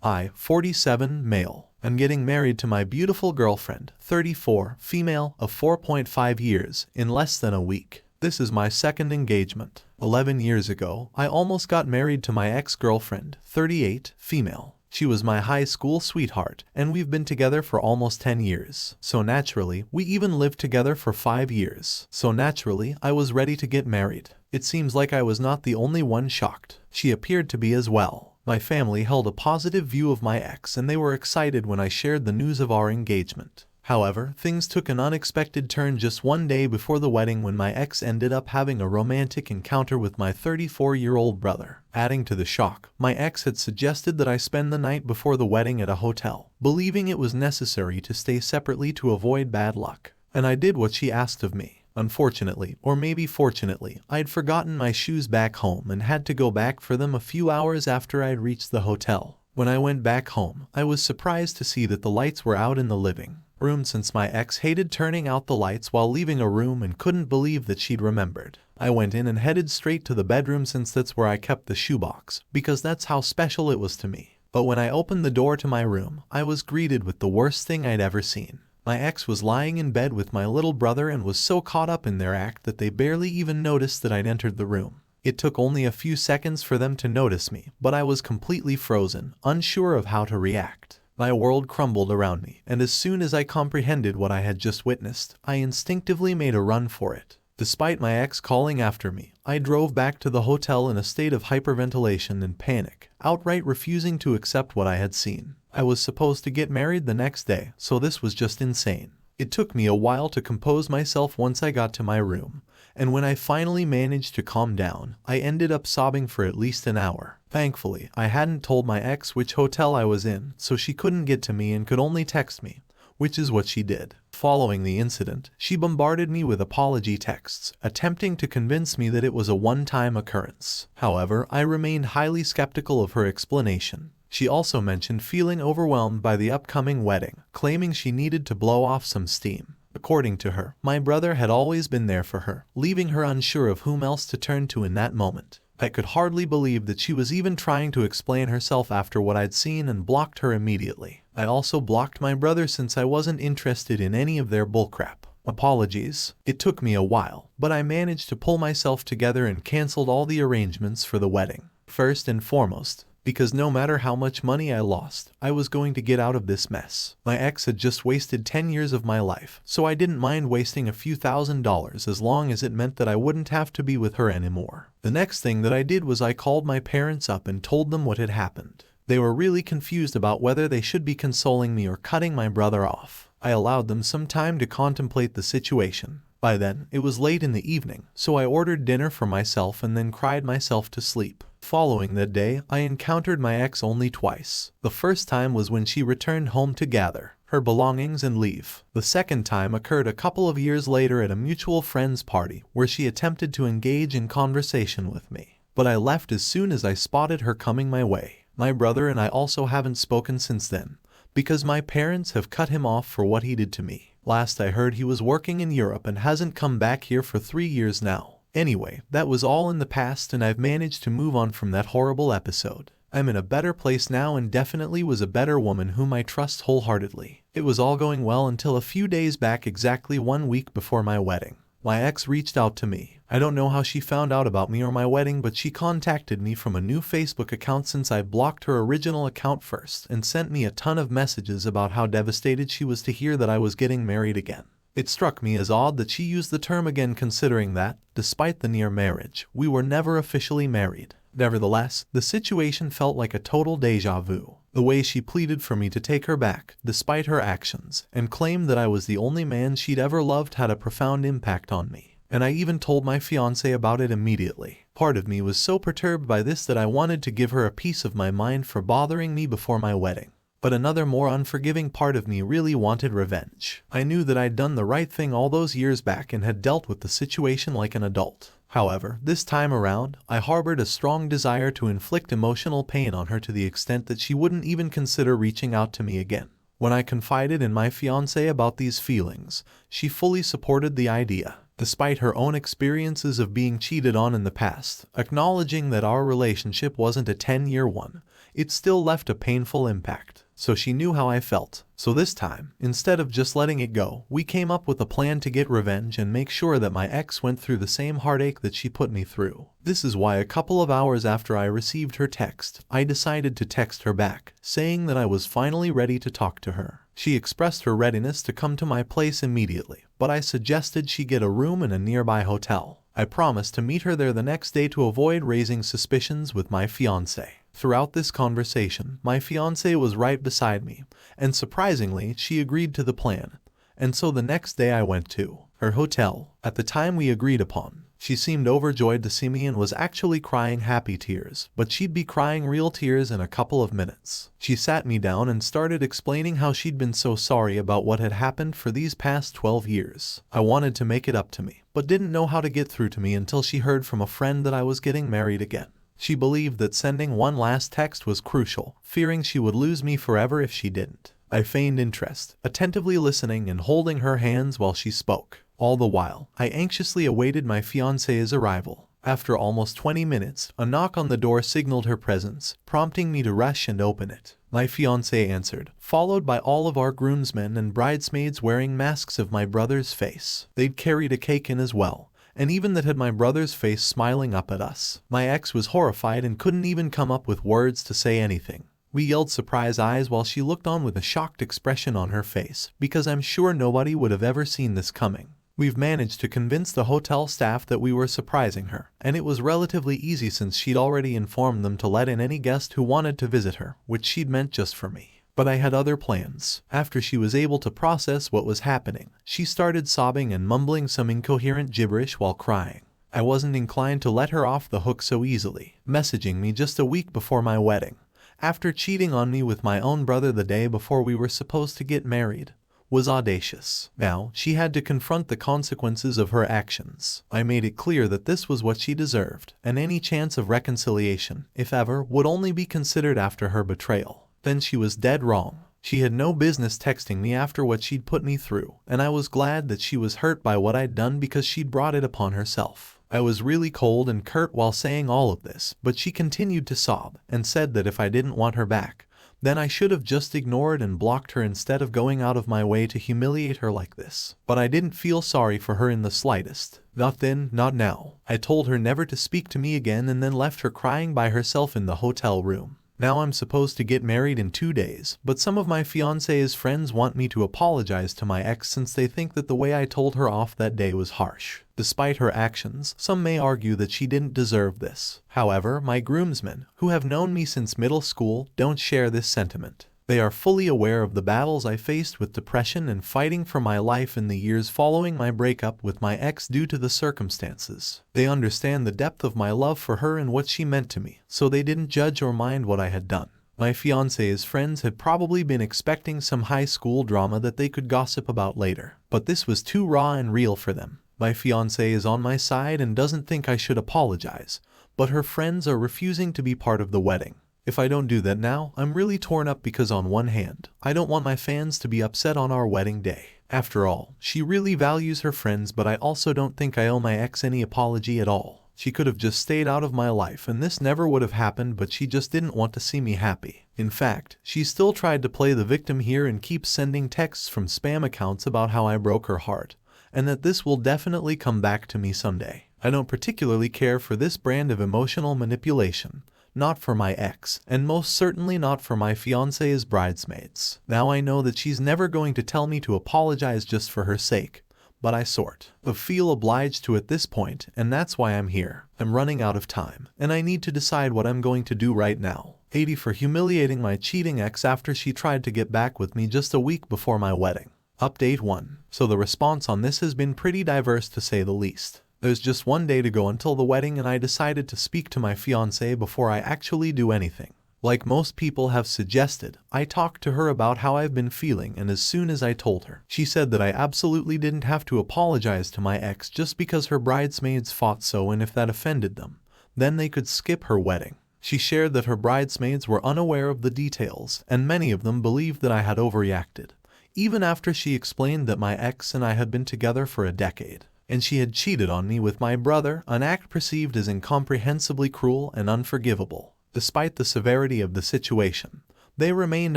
I, 47, male, am getting married to my beautiful girlfriend, 34, female, of 4.5 years, in less than a week. This is my second engagement. 11 years ago, I almost got married to my ex-girlfriend, 38, female. She was my high school sweetheart, and we've been together for almost 10 years. So naturally, we even lived together for 5 years. So naturally, I was ready to get married. It seems like I was not the only one shocked. She appeared to be as well. My family held a positive view of my ex, and they were excited when I shared the news of our engagement. However, things took an unexpected turn just one day before the wedding when my ex ended up having a romantic encounter with my 34-year-old brother. Adding to the shock, my ex had suggested that I spend the night before the wedding at a hotel, believing it was necessary to stay separately to avoid bad luck. And I did what she asked of me. Unfortunately, or maybe fortunately, I'd forgotten my shoes back home and had to go back for them a few hours after I'd reached the hotel. When I went back home, I was surprised to see that the lights were out in the living room since my ex hated turning out the lights while leaving a room and couldn't believe that she'd remembered. I went in and headed straight to the bedroom since that's where I kept the shoebox, because that's how special it was to me. But when I opened the door to my room, I was greeted with the worst thing I'd ever seen. My ex was lying in bed with my little brother and was so caught up in their act that they barely even noticed that I'd entered the room. It took only a few seconds for them to notice me, but I was completely frozen, unsure of how to react. My world crumbled around me, and as soon as I comprehended what I had just witnessed, I instinctively made a run for it. Despite my ex calling after me, I drove back to the hotel in a state of hyperventilation and panic, outright refusing to accept what I had seen. I was supposed to get married the next day, so this was just insane. It took me a while to compose myself once I got to my room, and when I finally managed to calm down, I ended up sobbing for at least an hour. Thankfully, I hadn't told my ex which hotel I was in, so she couldn't get to me and could only text me, which is what she did. Following the incident, she bombarded me with apology texts, attempting to convince me that it was a one-time occurrence. However, I remained highly skeptical of her explanation. She also mentioned feeling overwhelmed by the upcoming wedding, claiming she needed to blow off some steam. According to her, my brother had always been there for her, leaving her unsure of whom else to turn to in that moment. I could hardly believe that she was even trying to explain herself after what I'd seen and blocked her immediately. I also blocked my brother since I wasn't interested in any of their bullcrap. Apologies. It took me a while, but I managed to pull myself together and canceled all the arrangements for the wedding. First and foremost, because no matter how much money I lost, I was going to get out of this mess. My ex had just wasted 10 years of my life, so I didn't mind wasting a few $1,000s as long as it meant that I wouldn't have to be with her anymore. The next thing that I did was I called my parents up and told them what had happened. They were really confused about whether they should be consoling me or cutting my brother off. I allowed them some time to contemplate the situation. By then, it was late in the evening, so I ordered dinner for myself and then cried myself to sleep. Following that day, I encountered my ex only twice. The first time was when she returned home to gather her belongings and leave. The second time occurred a couple of years later at a mutual friend's party where she attempted to engage in conversation with me. But I left as soon as I spotted her coming my way. My brother and I also haven't spoken since then, because my parents have cut him off for what he did to me. Last I heard he was working in Europe and hasn't come back here for 3 years now. Anyway, that was all in the past and I've managed to move on from that horrible episode. I'm in a better place now and definitely was a better woman whom I trust wholeheartedly. It was all going well until a few days back, exactly 1 week before my wedding. My ex reached out to me. I don't know how she found out about me or my wedding, but she contacted me from a new Facebook account since I blocked her original account first and sent me a ton of messages about how devastated she was to hear that I was getting married again. It struck me as odd that she used the term again, considering that, despite the near marriage, we were never officially married. Nevertheless, the situation felt like a total déjà vu. The way she pleaded for me to take her back, despite her actions, and claimed that I was the only man she'd ever loved had a profound impact on me. And I even told my fiancé about it immediately. Part of me was so perturbed by this that I wanted to give her a piece of my mind for bothering me before my wedding. But another more unforgiving part of me really wanted revenge. I knew that I'd done the right thing all those years back and had dealt with the situation like an adult. However, this time around, I harbored a strong desire to inflict emotional pain on her to the extent that she wouldn't even consider reaching out to me again. When I confided in my fiancé about these feelings, she fully supported the idea, despite her own experiences of being cheated on in the past, acknowledging that our relationship wasn't a 10-year one, it still left a painful impact. So she knew how I felt. So this time, instead of just letting it go, we came up with a plan to get revenge and make sure that my ex went through the same heartache that she put me through. This is why a couple of hours after I received her text, I decided to text her back, saying that I was finally ready to talk to her. She expressed her readiness to come to my place immediately, but I suggested she get a room in a nearby hotel. I promised to meet her there the next day to avoid raising suspicions with my fiancé. Throughout this conversation, my fiancé was right beside me, and surprisingly, she agreed to the plan. And so the next day I went to her hotel at the time we agreed upon. She seemed overjoyed to see me and was actually crying happy tears, but she'd be crying real tears in a couple of minutes. She sat me down and started explaining how she'd been so sorry about what had happened for these past 12 years. I wanted to make it up to me, but didn't know how to get through to me until she heard from a friend that I was getting married again. She believed that sending one last text was crucial, fearing she would lose me forever if she didn't. I feigned interest, attentively listening and holding her hands while she spoke. All the while, I anxiously awaited my fiancé's arrival. After almost 20 minutes, a knock on the door signaled her presence, prompting me to rush and open it. My fiancé answered, followed by all of our groomsmen and bridesmaids wearing masks of my brother's face. They'd carried a cake in as well, and even that had my brother's face smiling up at us. My ex was horrified and couldn't even come up with words to say anything. We yelled surprise eyes while she looked on with a shocked expression on her face, because I'm sure nobody would have ever seen this coming. We've managed to convince the hotel staff that we were surprising her, and it was relatively easy since she'd already informed them to let in any guest who wanted to visit her, which she'd meant just for me. But I had other plans. After she was able to process what was happening, she started sobbing and mumbling some incoherent gibberish while crying. I wasn't inclined to let her off the hook so easily, messaging me just a week before my wedding, after cheating on me with my own brother the day before we were supposed to get married, was audacious. Now, she had to confront the consequences of her actions. I made it clear that this was what she deserved, and any chance of reconciliation, if ever, would only be considered after her betrayal. Then she was dead wrong. She had no business texting me after what she'd put me through, and I was glad that she was hurt by what I'd done because she'd brought it upon herself. I was really cold and curt while saying all of this, but she continued to sob, and said that if I didn't want her back, then I should have just ignored and blocked her instead of going out of my way to humiliate her like this. But I didn't feel sorry for her in the slightest. Not then, not now. I told her never to speak to me again and then left her crying by herself in the hotel room. Now I'm supposed to get married in 2 days, but some of my fiancé's friends want me to apologize to my ex since they think that the way I told her off that day was harsh. Despite her actions, some may argue that she didn't deserve this. However, my groomsmen, who have known me since middle school, don't share this sentiment. They are fully aware of the battles I faced with depression and fighting for my life in the years following my breakup with my ex due to the circumstances. They understand the depth of my love for her and what she meant to me, so they didn't judge or mind what I had done. My fiancé's friends had probably been expecting some high school drama that they could gossip about later, but this was too raw and real for them. My fiancé is on my side and doesn't think I should apologize, but her friends are refusing to be part of the wedding. If I don't do that now, I'm really torn up because on one hand, I don't want my fans to be upset on our wedding day. After all, she really values her friends, but I also don't think I owe my ex any apology at all. She could have just stayed out of my life and this never would have happened, but she just didn't want to see me happy. In fact, she still tried to play the victim here and keeps sending texts from spam accounts about how I broke her heart, and that this will definitely come back to me someday. I don't particularly care for this brand of emotional manipulation. Not for my ex, and most certainly not for my fiancé's bridesmaids. Now I know that she's never going to tell me to apologize just for her sake, but I sort of feel obliged to at this point, and that's why I'm here. I'm running out of time, and I need to decide what I'm going to do right now. 80 for humiliating my cheating ex after she tried to get back with me just a week before my wedding. Update 1. So the response on this has been pretty diverse to say the least. There's just 1 day to go until the wedding and I decided to speak to my fiancé before I actually do anything. Like most people have suggested, I talked to her about how I've been feeling, and as soon as I told her, she said that I absolutely didn't have to apologize to my ex just because her bridesmaids fought so, and if that offended them, then they could skip her wedding. She shared that her bridesmaids were unaware of the details, and many of them believed that I had overreacted, even after she explained that my ex and I had been together for a decade, and she had cheated on me with my brother, an act perceived as incomprehensibly cruel and unforgivable. Despite the severity of the situation, they remained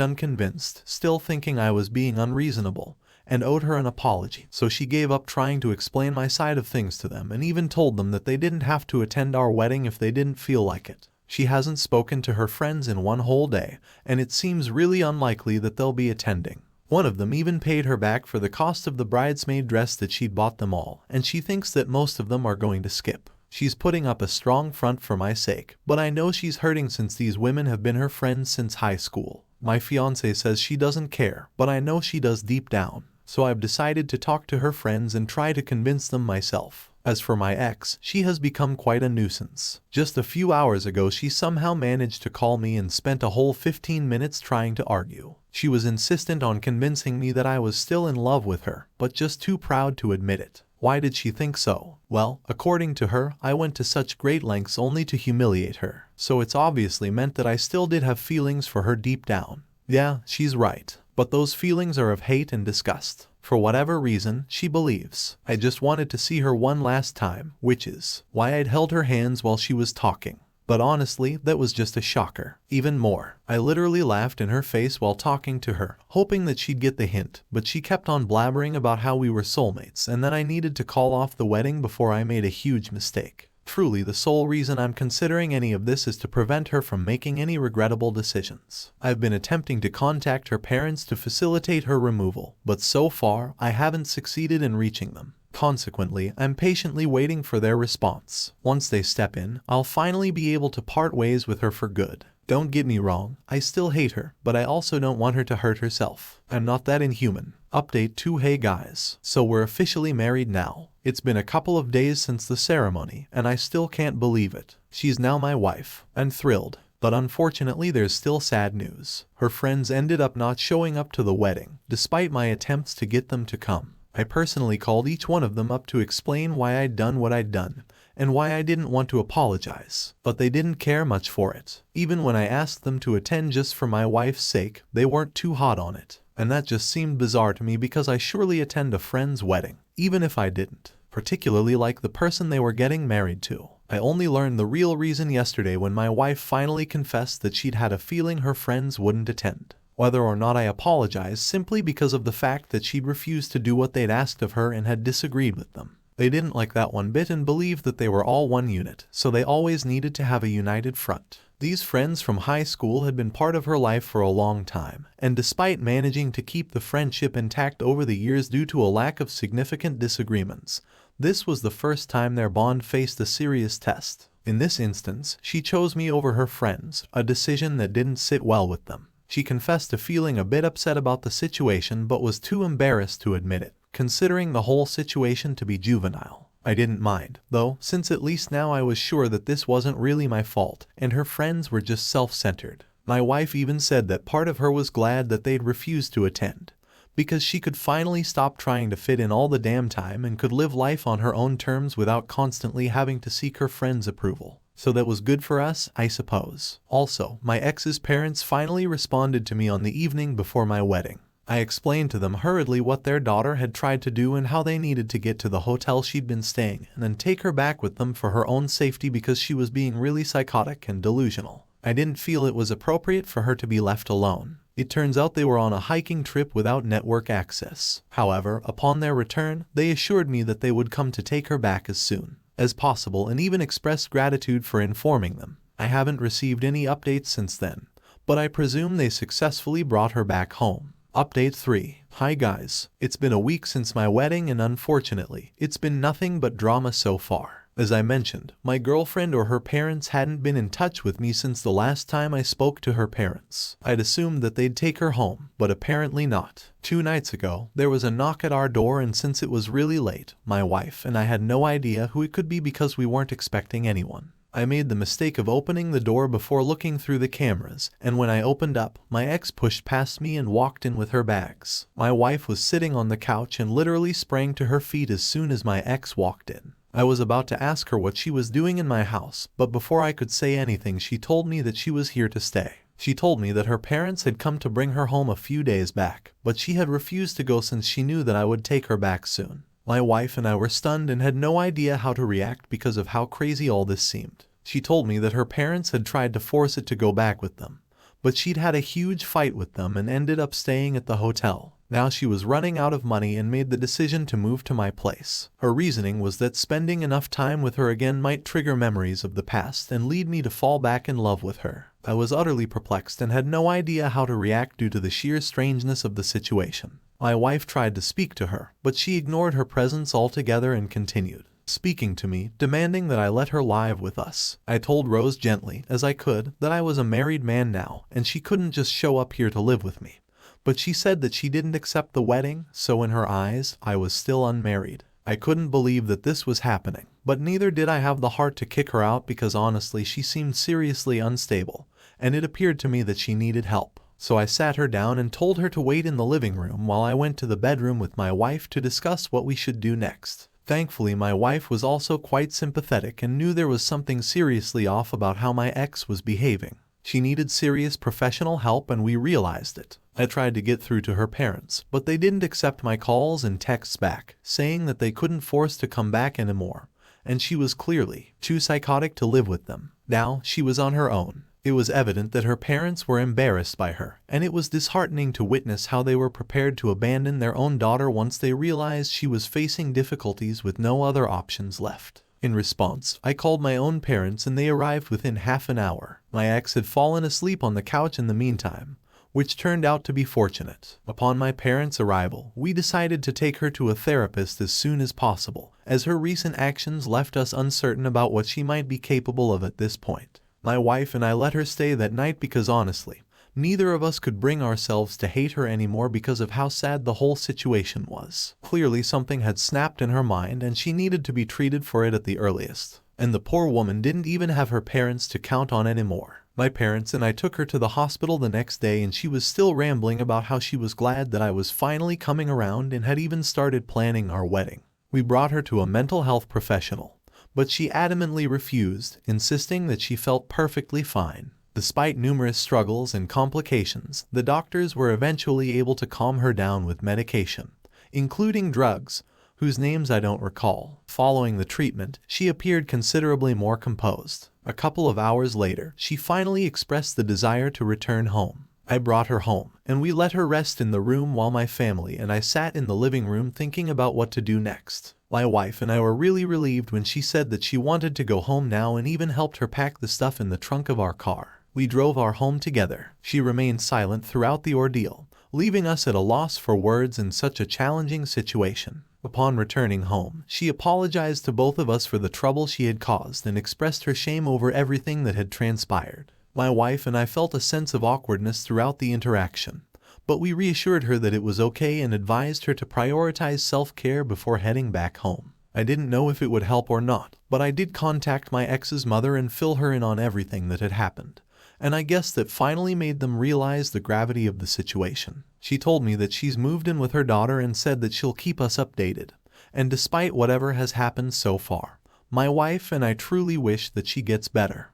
unconvinced, still thinking I was being unreasonable, and owed her an apology. So she gave up trying to explain my side of things to them and even told them that they didn't have to attend our wedding if they didn't feel like it. She hasn't spoken to her friends in one whole day, and it seems really unlikely that they'll be attending. One of them even paid her back for the cost of the bridesmaid dress that she'd bought them all, and she thinks that most of them are going to skip. She's putting up a strong front for my sake, but I know she's hurting since these women have been her friends since high school. My fiancé says she doesn't care, but I know she does deep down. So I've decided to talk to her friends and try to convince them myself. As for my ex, she has become quite a nuisance. Just a few hours ago she somehow managed to call me and spent a whole 15 minutes trying to argue. She was insistent on convincing me that I was still in love with her, but just too proud to admit it. Why did she think so? Well, according to her, I went to such great lengths only to humiliate her. So it's obviously meant that I still did have feelings for her deep down. Yeah, she's right. But those feelings are of hate and disgust. For whatever reason, she believes I just wanted to see her one last time, which is why I'd held her hands while she was talking. But honestly, that was just a shocker. Even more, I literally laughed in her face while talking to her, hoping that she'd get the hint, but she kept on blabbering about how we were soulmates and that I needed to call off the wedding before I made a huge mistake. Truly, the sole reason I'm considering any of this is to prevent her from making any regrettable decisions. I've been attempting to contact her parents to facilitate her removal, but so far, I haven't succeeded in reaching them. Consequently, I'm patiently waiting for their response. Once they step in, I'll finally be able to part ways with her for good. Don't get me wrong, I still hate her, but I also don't want her to hurt herself. I'm not that inhuman. Update 2. Hey guys, so we're officially married now. It's been a couple of days since the ceremony, and I still can't believe it. She's now my wife. I'm thrilled. But unfortunately there's still sad news. Her friends ended up not showing up to the wedding, despite my attempts to get them to come. I personally called each one of them up to explain why I'd done what I'd done, and why I didn't want to apologize. But they didn't care much for it. Even when I asked them to attend just for my wife's sake, they weren't too hot on it. And that just seemed bizarre to me because I surely attend a friend's wedding, even if I didn't. Particularly like the person they were getting married to. I only learned the real reason yesterday when my wife finally confessed that she'd had a feeling her friends wouldn't attend. Whether or not I apologized simply because of the fact that she'd refused to do what they'd asked of her and had disagreed with them. They didn't like that one bit and believed that they were all one unit, so they always needed to have a united front. These friends from high school had been part of her life for a long time, and despite managing to keep the friendship intact over the years due to a lack of significant disagreements, this was the first time their bond faced a serious test. In this instance, she chose me over her friends, a decision that didn't sit well with them. She confessed to feeling a bit upset about the situation but was too embarrassed to admit it, considering the whole situation to be juvenile. I didn't mind, though, since at least now I was sure that this wasn't really my fault, and her friends were just self-centered. My wife even said that part of her was glad that they'd refused to attend, because she could finally stop trying to fit in all the damn time and could live life on her own terms without constantly having to seek her friends' approval. So that was good for us, I suppose. Also, my ex's parents finally responded to me on the evening before my wedding. I explained to them hurriedly what their daughter had tried to do and how they needed to get to the hotel she'd been staying and then take her back with them for her own safety because she was being really psychotic and delusional. I didn't feel it was appropriate for her to be left alone. It turns out they were on a hiking trip without network access. However, upon their return, they assured me that they would come to take her back as soon as possible and even expressed gratitude for informing them. I haven't received any updates since then, but I presume they successfully brought her back home. Update 3. Hi guys, it's been a week since my wedding and unfortunately, it's been nothing but drama so far. As I mentioned, my girlfriend or her parents hadn't been in touch with me since the last time I spoke to her parents. I'd assumed that they'd take her home, but apparently not. 2 nights ago, there was a knock at our door and since it was really late, my wife and I had no idea who it could be because we weren't expecting anyone. I made the mistake of opening the door before looking through the cameras, and when I opened up, my ex pushed past me and walked in with her bags. My wife was sitting on the couch and literally sprang to her feet as soon as my ex walked in. I was about to ask her what she was doing in my house, but before I could say anything she told me that she was here to stay. She told me that her parents had come to bring her home a few days back, but she had refused to go since she knew that I would take her back soon. My wife and I were stunned and had no idea how to react because of how crazy all this seemed. She told me that her parents had tried to force it to go back with them, but she'd had a huge fight with them and ended up staying at the hotel. Now she was running out of money and made the decision to move to my place. Her reasoning was that spending enough time with her again might trigger memories of the past and lead me to fall back in love with her. I was utterly perplexed and had no idea how to react due to the sheer strangeness of the situation. My wife tried to speak to her, but she ignored her presence altogether and continued speaking to me, demanding that I let her live with us. I told Rose gently as I could that I was a married man now and she couldn't just show up here to live with me. But she said that she didn't accept the wedding, so in her eyes, I was still unmarried. I couldn't believe that this was happening, but neither did I have the heart to kick her out because honestly she seemed seriously unstable, and it appeared to me that she needed help. So I sat her down and told her to wait in the living room while I went to the bedroom with my wife to discuss what we should do next. Thankfully, my wife was also quite sympathetic and knew there was something seriously off about how my ex was behaving. She needed serious professional help and we realized it. I tried to get through to her parents, but they didn't accept my calls and texts back, saying that they couldn't force to come back anymore, and she was clearly too psychotic to live with them. Now she was on her own. It was evident that her parents were embarrassed by her, and it was disheartening to witness how they were prepared to abandon their own daughter once they realized she was facing difficulties with no other options left. In response, I called my own parents and they arrived within half an hour. My ex had fallen asleep on the couch in the meantime, which turned out to be fortunate. Upon my parents' arrival, we decided to take her to a therapist as soon as possible, as her recent actions left us uncertain about what she might be capable of at this point. My wife and I let her stay that night because honestly, neither of us could bring ourselves to hate her anymore because of how sad the whole situation was. Clearly something had snapped in her mind and she needed to be treated for it at the earliest. And the poor woman didn't even have her parents to count on anymore. My parents and I took her to the hospital the next day and she was still rambling about how she was glad that I was finally coming around and had even started planning our wedding. We brought her to a mental health professional, but she adamantly refused, insisting that she felt perfectly fine. Despite numerous struggles and complications, the doctors were eventually able to calm her down with medication, including drugs, whose names I don't recall. Following the treatment, she appeared considerably more composed. A couple of hours later, she finally expressed the desire to return home. I brought her home, and we let her rest in the room while my family and I sat in the living room thinking about what to do next. My wife and I were really relieved when she said that she wanted to go home now and even helped her pack the stuff in the trunk of our car. We drove our home together. She remained silent throughout the ordeal, leaving us at a loss for words in such a challenging situation. Upon returning home, she apologized to both of us for the trouble she had caused and expressed her shame over everything that had transpired. My wife and I felt a sense of awkwardness throughout the interaction, but we reassured her that it was okay and advised her to prioritize self-care before heading back home. I didn't know if it would help or not, but I did contact my ex's mother and fill her in on everything that had happened, and I guess that finally made them realize the gravity of the situation. She told me that she's moved in with her daughter and said that she'll keep us updated, and despite whatever has happened so far, my wife and I truly wish that she gets better.